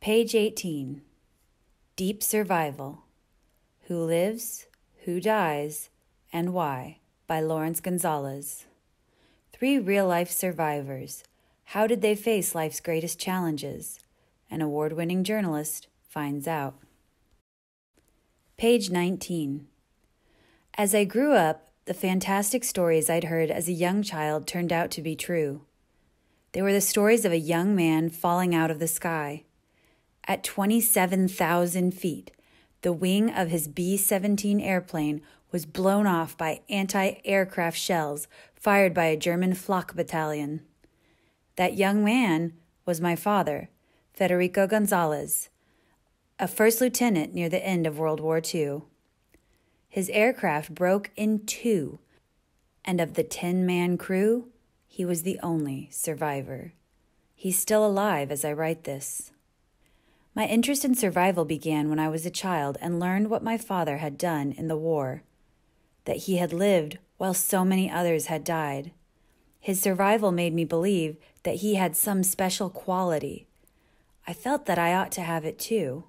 Page 18. Deep Survival. Who Lives, Who Dies, and Why by Laurence Gonzales. 3 real-life survivors. How did they face life's greatest challenges? An award-winning journalist finds out. Page 19. As I grew up, the fantastic stories I'd heard as a young child turned out to be true. They were the stories of a young man falling out of the sky. At 27,000 feet, the wing of his B-17 airplane was blown off by anti-aircraft shells fired by a German flak battalion. That young man was my father, Federico Gonzales, a first lieutenant near the end of World War II. His aircraft broke in 2, and of the 10-man crew, he was the only survivor. He's still alive as I write this. My interest in survival began when I was a child and learned what my father had done in the war, that he had lived while so many others had died. His survival made me believe that he had some special quality. I felt that I ought to have it too.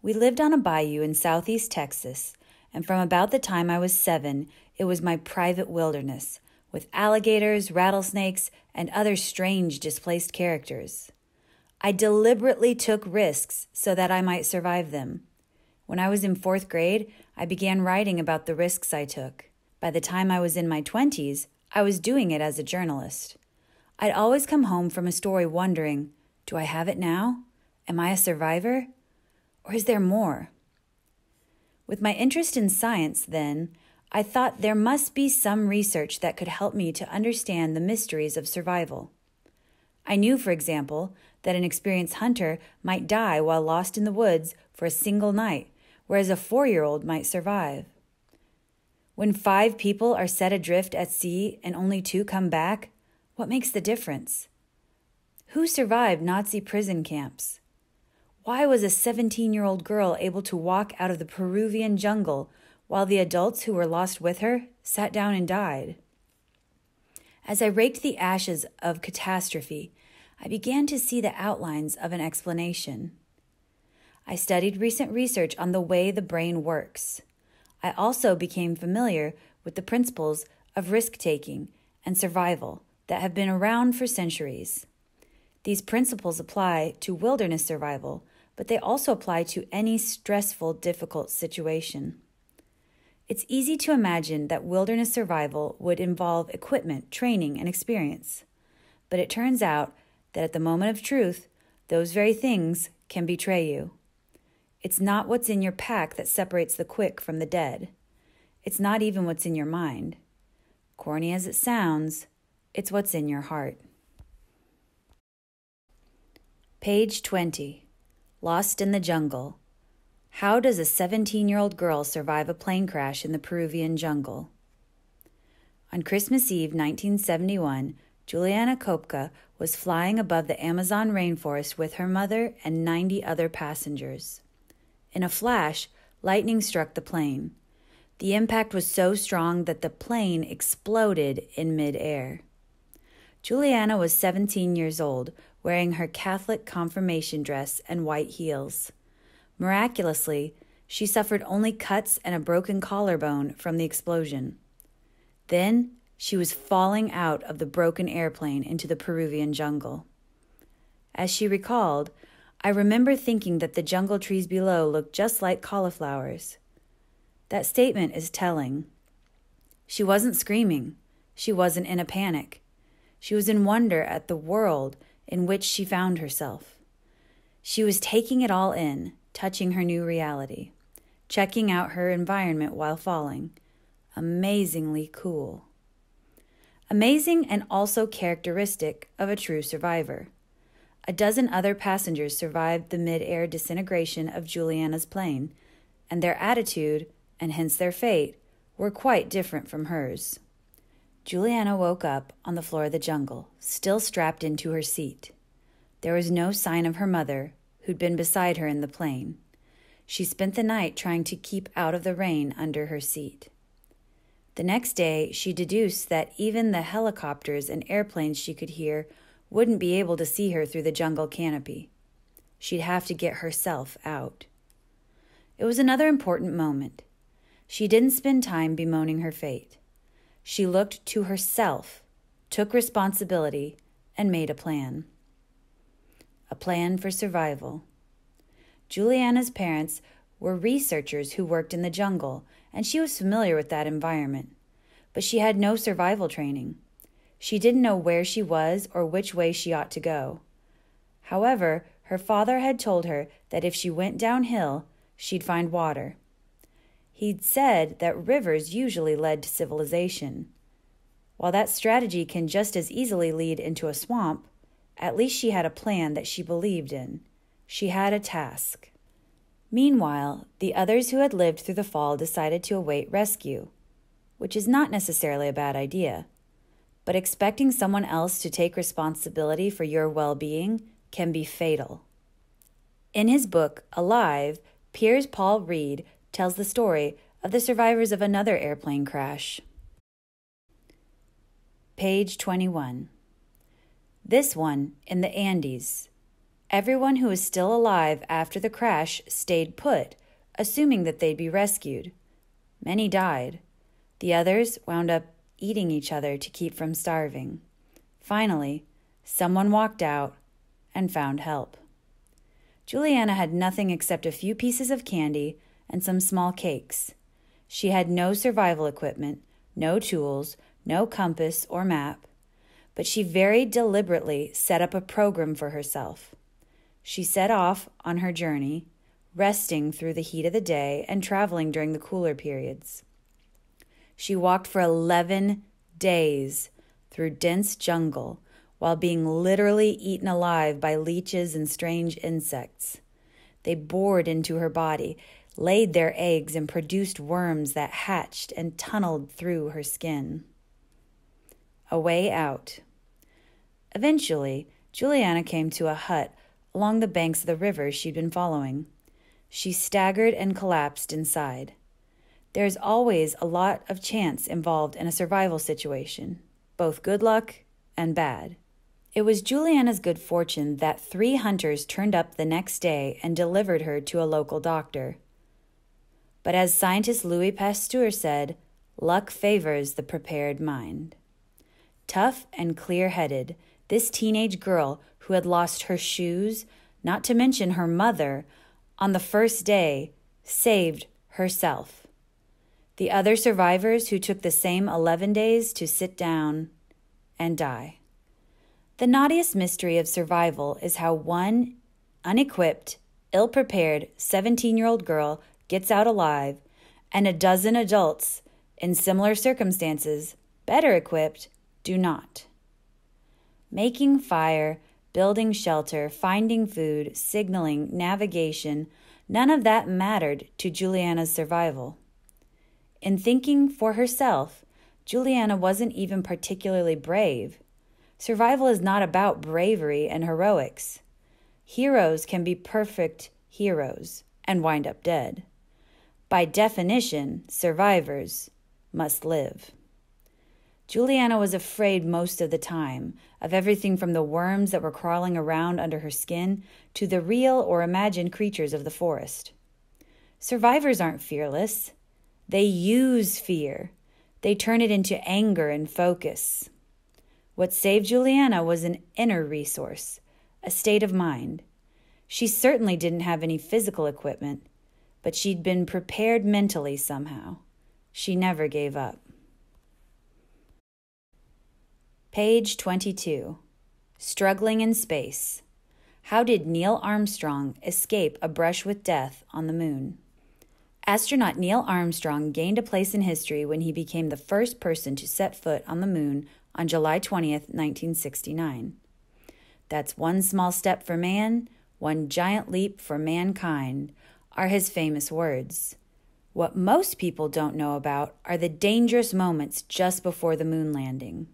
We lived on a bayou in southeast Texas, and from about the time I was 7, it was my private wilderness, with alligators, rattlesnakes, and other strange displaced characters. I deliberately took risks so that I might survive them. When I was in 4th grade, I began writing about the risks I took. By the time I was in my 20s, I was doing it as a journalist. I'd always come home from a story wondering, do I have it now? Am I a survivor? Or is there more? With my interest in science, then, I thought there must be some research that could help me to understand the mysteries of survival. I knew, for example, that an experienced hunter might die while lost in the woods for a single night, whereas a 4-year-old might survive. When 5 people are set adrift at sea and only 2 come back, what makes the difference? Who survived Nazi prison camps? Why was a 17-year-old girl able to walk out of the Peruvian jungle while the adults who were lost with her sat down and died? As I raked the ashes of catastrophe, I began to see the outlines of an explanation. I studied recent research on the way the brain works. I also became familiar with the principles of risk-taking and survival that have been around for centuries. These principles apply to wilderness survival, but they also apply to any stressful, difficult situation. It's easy to imagine that wilderness survival would involve equipment, training, and experience. But it turns out that at the moment of truth, those very things can betray you. It's not what's in your pack that separates the quick from the dead. It's not even what's in your mind. Corny as it sounds, it's what's in your heart. Page 20. Lost in the Jungle. How does a 17-year-old girl survive a plane crash in the Peruvian jungle? On Christmas Eve 1971, Juliana Kopka was flying above the Amazon rainforest with her mother and 90 other passengers. In a flash, lightning struck the plane. The impact was so strong that the plane exploded in midair. Juliana was 17 years old, wearing her Catholic confirmation dress and white heels. Miraculously, she suffered only cuts and a broken collarbone from the explosion. Then, she was falling out of the broken airplane into the Peruvian jungle. As she recalled, I remember thinking that the jungle trees below looked just like cauliflowers. That statement is telling. She wasn't screaming. She wasn't in a panic. She was in wonder at the world in which she found herself. She was taking it all in, touching her new reality, checking out her environment while falling. Amazingly cool. Amazing and also characteristic of a true survivor. A dozen other passengers survived the mid-air disintegration of Juliana's plane, and their attitude, and hence their fate, were quite different from hers. Juliana woke up on the floor of the jungle, still strapped into her seat. There was no sign of her mother, who'd been beside her in the plane. She spent the night trying to keep out of the rain under her seat. The next day, she deduced that even the helicopters and airplanes she could hear wouldn't be able to see her through the jungle canopy. She'd have to get herself out. It was another important moment. She didn't spend time bemoaning her fate. She looked to herself, took responsibility, and made a plan. A plan for survival. Juliana's parents were researchers who worked in the jungle, and she was familiar with that environment. But she had no survival training. She didn't know where she was or which way she ought to go. However, her father had told her that if she went downhill, she'd find water. He'd said that rivers usually led to civilization. While that strategy can just as easily lead into a swamp, at least she had a plan that she believed in. She had a task. Meanwhile, the others who had lived through the fall decided to await rescue, which is not necessarily a bad idea. But expecting someone else to take responsibility for your well-being can be fatal. In his book, Alive, Piers Paul Reed tells the story of the survivors of another airplane crash. Page 21. This one in the Andes. Everyone who was still alive after the crash stayed put, assuming that they'd be rescued. Many died. The others wound up eating each other to keep from starving. Finally, someone walked out and found help. Juliana had nothing except a few pieces of candy and some small cakes. She had no survival equipment, no tools, no compass or map, but she very deliberately set up a program for herself. She set off on her journey, resting through the heat of the day and traveling during the cooler periods. She walked for 11 days through dense jungle while being literally eaten alive by leeches and strange insects. They bored into her body, laid their eggs, and produced worms that hatched and tunneled through her skin. A way out. Eventually, Juliana came to a hut along the banks of the river she'd been following. She staggered and collapsed inside. There's always a lot of chance involved in a survival situation, both good luck and bad. It was Juliana's good fortune that 3 hunters turned up the next day and delivered her to a local doctor. But as scientist Louis Pasteur said, luck favors the prepared mind. Tough and clear-headed, this teenage girl who had lost her shoes, not to mention her mother, on the first day, saved herself. The other survivors who took the same 11 days to sit down and die. The naughtiest mystery of survival is how one unequipped, ill-prepared 17-year-old girl gets out alive, and a dozen adults in similar circumstances, better equipped, do not. Making fire, building shelter, finding food, signaling, navigation, none of that mattered to Juliana's survival. In thinking for herself, Juliana wasn't even particularly brave. Survival is not about bravery and heroics. Heroes can be perfect heroes and wind up dead. By definition, survivors must live. Juliana was afraid most of the time of everything from the worms that were crawling around under her skin to the real or imagined creatures of the forest. Survivors aren't fearless. They use fear. They turn it into anger and focus. What saved Juliana was an inner resource, a state of mind. She certainly didn't have any physical equipment, but she'd been prepared mentally somehow. She never gave up. Page 22. Struggling in Space. How did Neil Armstrong escape a brush with death on the moon? Astronaut Neil Armstrong gained a place in history when he became the first person to set foot on the moon on July 20th, 1969. That's one small step for man, one giant leap for mankind, are his famous words. What most people don't know about are the dangerous moments just before the moon landing.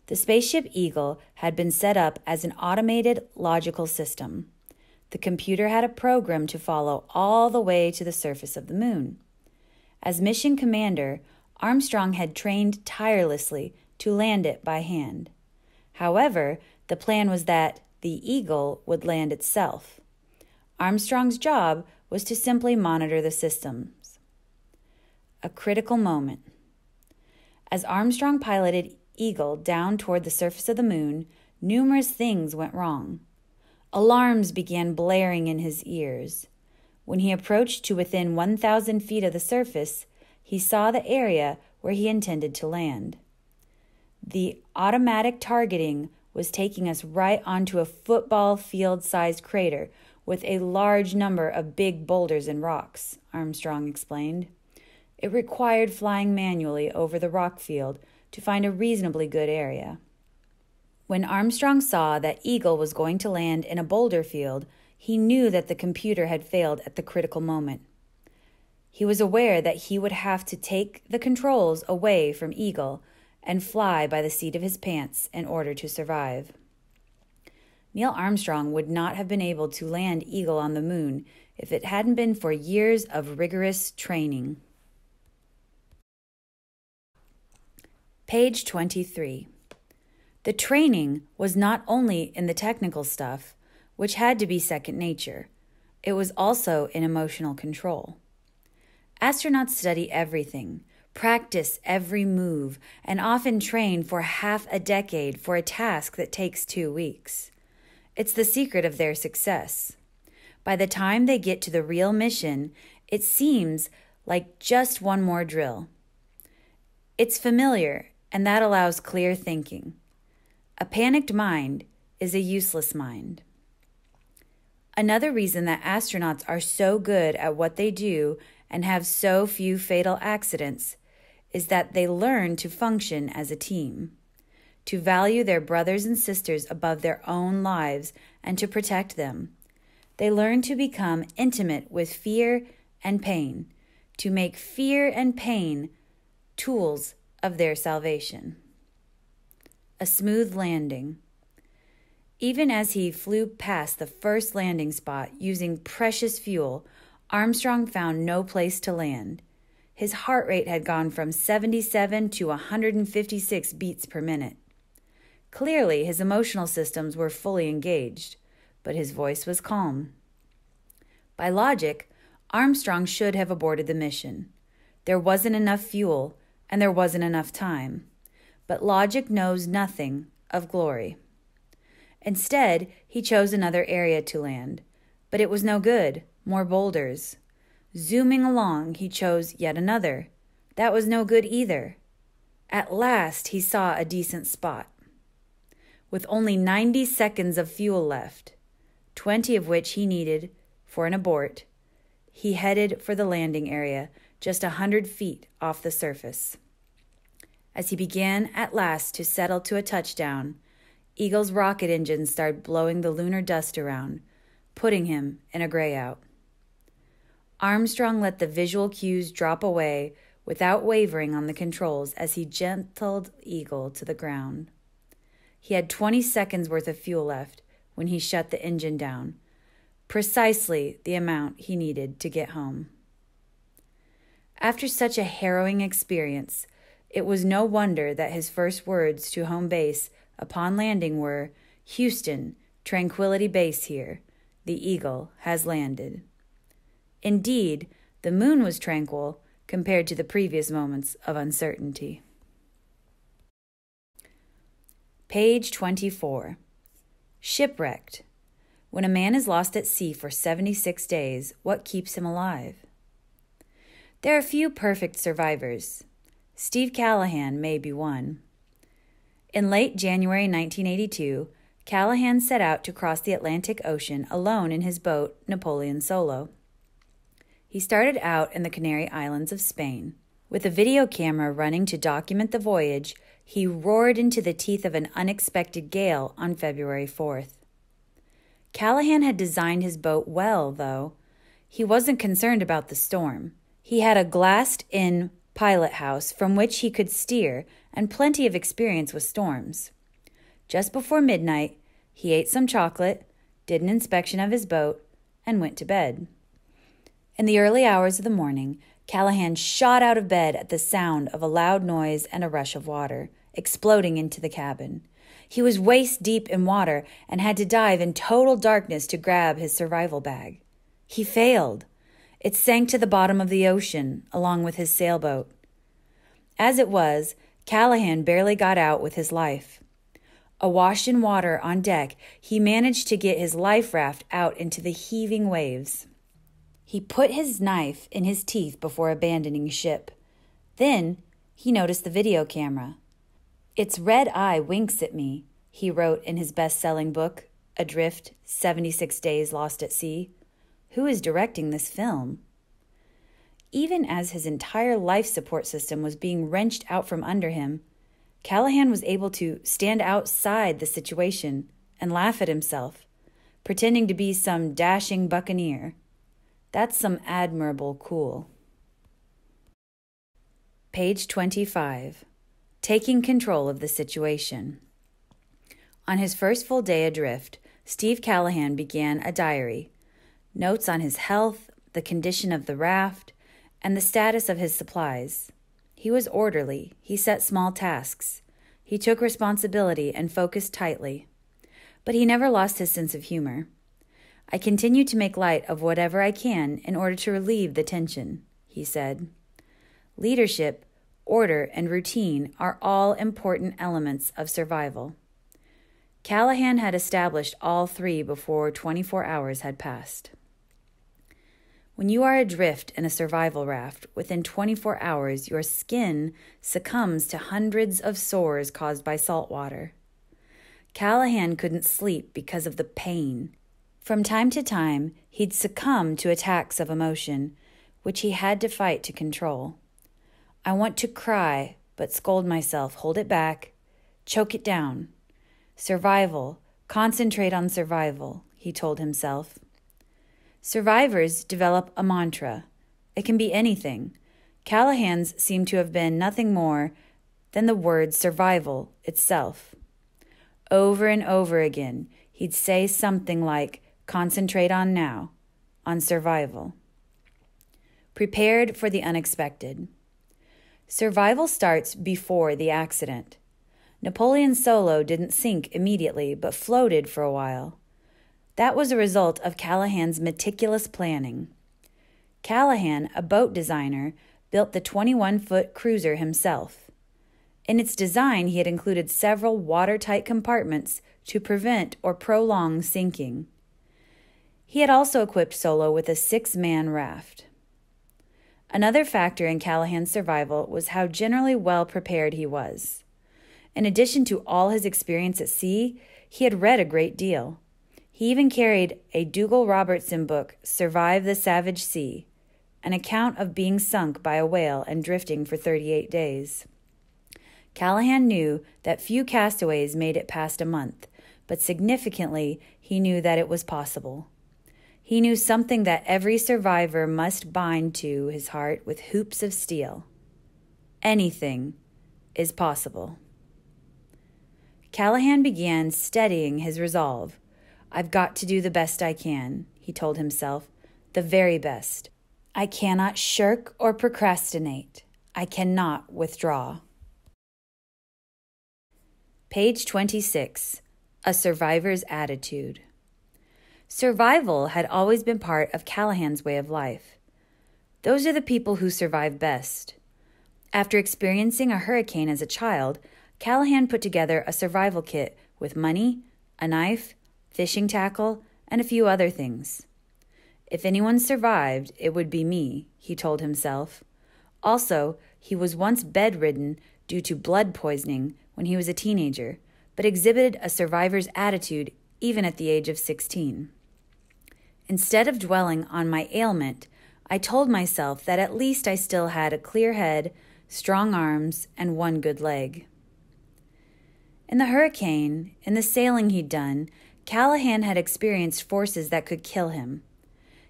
The spaceship Eagle had been set up as an automated logical system. The computer had a program to follow all the way to the surface of the moon. As mission commander, Armstrong had trained tirelessly to land it by hand. However, the plan was that the Eagle would land itself. Armstrong's job was to simply monitor the systems. A critical moment. As Armstrong piloted Eagle down toward the surface of the moon, numerous things went wrong. Alarms began blaring in his ears. When he approached to within 1,000 feet of the surface, he saw the area where he intended to land. The automatic targeting was taking us right onto a football field-sized crater with a large number of big boulders and rocks, Armstrong explained. It required flying manually over the rock field to find a reasonably good area. When Armstrong saw that Eagle was going to land in a boulder field, he knew that the computer had failed at the critical moment. He was aware that he would have to take the controls away from Eagle and fly by the seat of his pants in order to survive. Neil Armstrong would not have been able to land Eagle on the moon if it hadn't been for years of rigorous training. Page 23. The training was not only in the technical stuff, which had to be second nature. It was also in emotional control. Astronauts study everything, practice every move, and often train for half a decade for a task that takes 2 weeks. It's the secret of their success. By the time they get to the real mission, it seems like just one more drill. It's familiar, and that allows clear thinking. A panicked mind is a useless mind. Another reason that astronauts are so good at what they do and have so few fatal accidents is that they learn to function as a team, to value their brothers and sisters above their own lives and to protect them. They learn to become intimate with fear and pain, to make fear and pain tools of their salvation. A smooth landing. Even as he flew past the first landing spot using precious fuel, Armstrong found no place to land. His heart rate had gone from 77 to 156 beats per minute. Clearly, his emotional systems were fully engaged, but his voice was calm. By logic, Armstrong should have aborted the mission. There wasn't enough fuel, and there wasn't enough time. But logic knows nothing of glory. Instead, he chose another area to land, but it was no good, more boulders. Zooming along, he chose yet another. That was no good either. At last, he saw a decent spot. With only 90 seconds of fuel left, 20 of which he needed for an abort, he headed for the landing area just 100 feet off the surface. As he began at last to settle to a touchdown, Eagle's rocket engine started blowing the lunar dust around, putting him in a grayout. Armstrong let the visual cues drop away without wavering on the controls as he gentled Eagle to the ground. He had 20 seconds worth of fuel left when he shut the engine down, precisely the amount he needed to get home. After such a harrowing experience, it was no wonder that his first words to home base upon landing were, "Houston, Tranquility Base here. The Eagle has landed." Indeed, the moon was tranquil compared to the previous moments of uncertainty. Page 24. Shipwrecked. When a man is lost at sea for 76 days, what keeps him alive? There are few perfect survivors. Steve Callahan may be one. In late January 1982, Callahan set out to cross the Atlantic Ocean alone in his boat, Napoleon Solo. He started out in the Canary Islands of Spain. With a video camera running to document the voyage, he roared into the teeth of an unexpected gale on February 4th. Callahan had designed his boat well, though. He wasn't concerned about the storm. He had a glassed-in pilot house from which he could steer and plenty of experience with storms. Just before midnight, he ate some chocolate, did an inspection of his boat, and went to bed. In the early hours of the morning, Callahan shot out of bed at the sound of a loud noise and a rush of water, exploding into the cabin. He was waist deep in water and had to dive in total darkness to grab his survival bag. He failed. It sank to the bottom of the ocean, along with his sailboat. As it was, Callahan barely got out with his life. Awash in water on deck, he managed to get his life raft out into the heaving waves. He put his knife in his teeth before abandoning ship. Then he noticed the video camera. "Its red eye winks at me," he wrote in his best-selling book, Adrift, 76 Days Lost at Sea. Who is directing this film? Even as his entire life support system was being wrenched out from under him, Callahan was able to stand outside the situation and laugh at himself, pretending to be some dashing buccaneer. That's some admirable cool. Page 25. Taking control of the situation. On his first full day adrift, Steve Callahan began a diary. Notes on his health, the condition of the raft, and the status of his supplies. He was orderly. He set small tasks. He took responsibility and focused tightly. But he never lost his sense of humor. "I continue to make light of whatever I can in order to relieve the tension," he said. Leadership, order, and routine are all important elements of survival. Callahan had established all three before 24 hours had passed. When you are adrift in a survival raft, within 24 hours, your skin succumbs to hundreds of sores caused by salt water. Callahan couldn't sleep because of the pain. From time to time, he'd succumb to attacks of emotion, which he had to fight to control. "I want to cry, but scold myself, hold it back, choke it down. Survival, concentrate on survival," he told himself. Survivors develop a mantra. It can be anything. Callahan's seemed to have been nothing more than the word survival itself. Over and over again, he'd say something like, "Concentrate on now, on survival." Prepared for the unexpected. Survival starts before the accident. Napoleon's Solo didn't sink immediately, but floated for a while. That was a result of Callahan's meticulous planning. Callahan, a boat designer, built the 21-foot cruiser himself. In its design, he had included several watertight compartments to prevent or prolong sinking. He had also equipped Solo with a 6-man raft. Another factor in Callahan's survival was how generally well prepared he was. In addition to all his experience at sea, he had read a great deal. He even carried a Dougal Robertson book, Survive the Savage Sea, an account of being sunk by a whale and drifting for 38 days. Callahan knew that few castaways made it past a month, but significantly, he knew that it was possible. He knew something that every survivor must bind to his heart with hoops of steel. Anything is possible. Callahan began steadying his resolve. "I've got to do the best I can," he told himself, "the very best. I cannot shirk or procrastinate. I cannot withdraw." Page 26. A Survivor's Attitude. Survival had always been part of Callahan's way of life. Those are the people who survive best. After experiencing a hurricane as a child, Callahan put together a survival kit with money, a knife, fishing tackle, and a few other things. "If anyone survived, it would be me," he told himself. Also, he was once bedridden due to blood poisoning when he was a teenager, but exhibited a survivor's attitude even at the age of 16. "Instead of dwelling on my ailment, I told myself that at least I still had a clear head, strong arms, and one good leg." In the hurricane, in the sailing he'd done, Callahan had experienced forces that could kill him.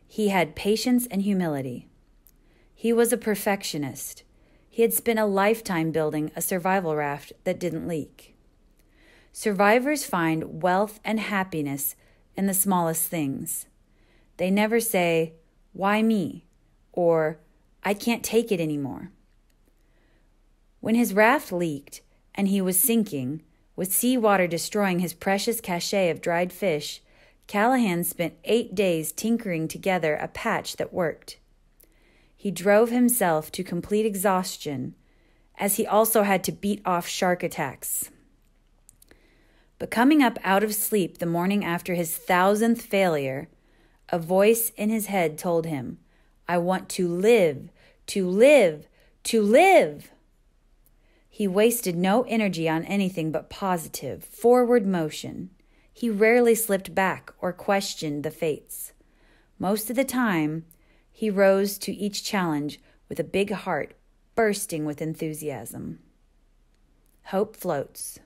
He had patience and humility. He was a perfectionist. He had spent a lifetime building a survival raft that didn't leak. Survivors find wealth and happiness in the smallest things. They never say, "Why me?" or "I can't take it anymore." When his raft leaked and he was sinking, With seawater destroying his precious cachet of dried fish, Callahan spent 8 days tinkering together a patch that worked. He drove himself to complete exhaustion, as he also had to beat off shark attacks. But coming up out of sleep the morning after his 1,000th failure, a voice in his head told him, "I want to live, to live, to live." He wasted no energy on anything but positive, forward motion. He rarely slipped back or questioned the fates. Most of the time, he rose to each challenge with a big heart bursting with enthusiasm. Hope floats.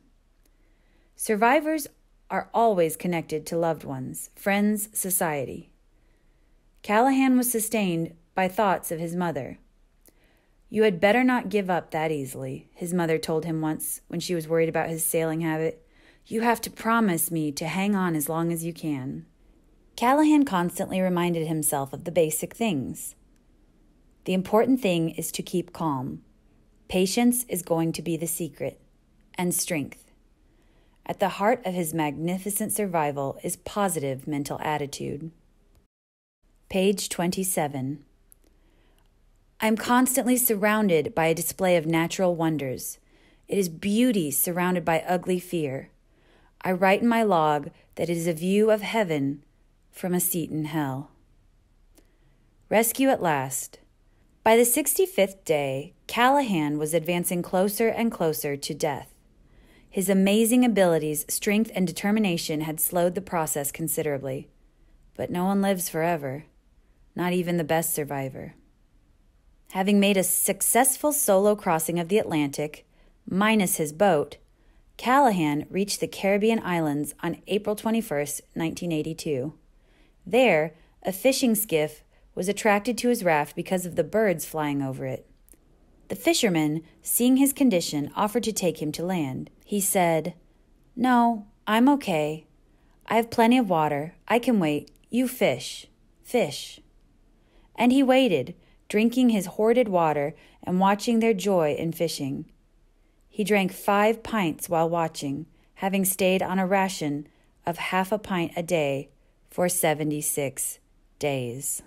Survivors are always connected to loved ones, friends, society. Callahan was sustained by thoughts of his mother. "You had better not give up that easily," his mother told him once when she was worried about his sailing habit. "You have to promise me to hang on as long as you can." Callahan constantly reminded himself of the basic things. The important thing is to keep calm. Patience is going to be the secret, and strength. At the heart of his magnificent survival is positive mental attitude. Page 27. I'm constantly surrounded by a display of natural wonders. It is beauty surrounded by ugly fear. I write in my log that it is a view of heaven from a seat in hell. Rescue at last. By the 65th day, Callahan was advancing closer and closer to death. His amazing abilities, strength, and determination had slowed the process considerably. But no one lives forever, not even the best survivor. Having made a successful solo crossing of the Atlantic, minus his boat, Callahan reached the Caribbean islands on April 21, 1982. There, a fishing skiff was attracted to his raft because of the birds flying over it. The fisherman, seeing his condition, offered to take him to land. He said, "No, I'm okay. I have plenty of water. I can wait. You fish. Fish." And he waited, drinking his hoarded water and watching their joy in fishing. He drank 5 pints while watching, having stayed on a ration of half a pint a day for 76 days.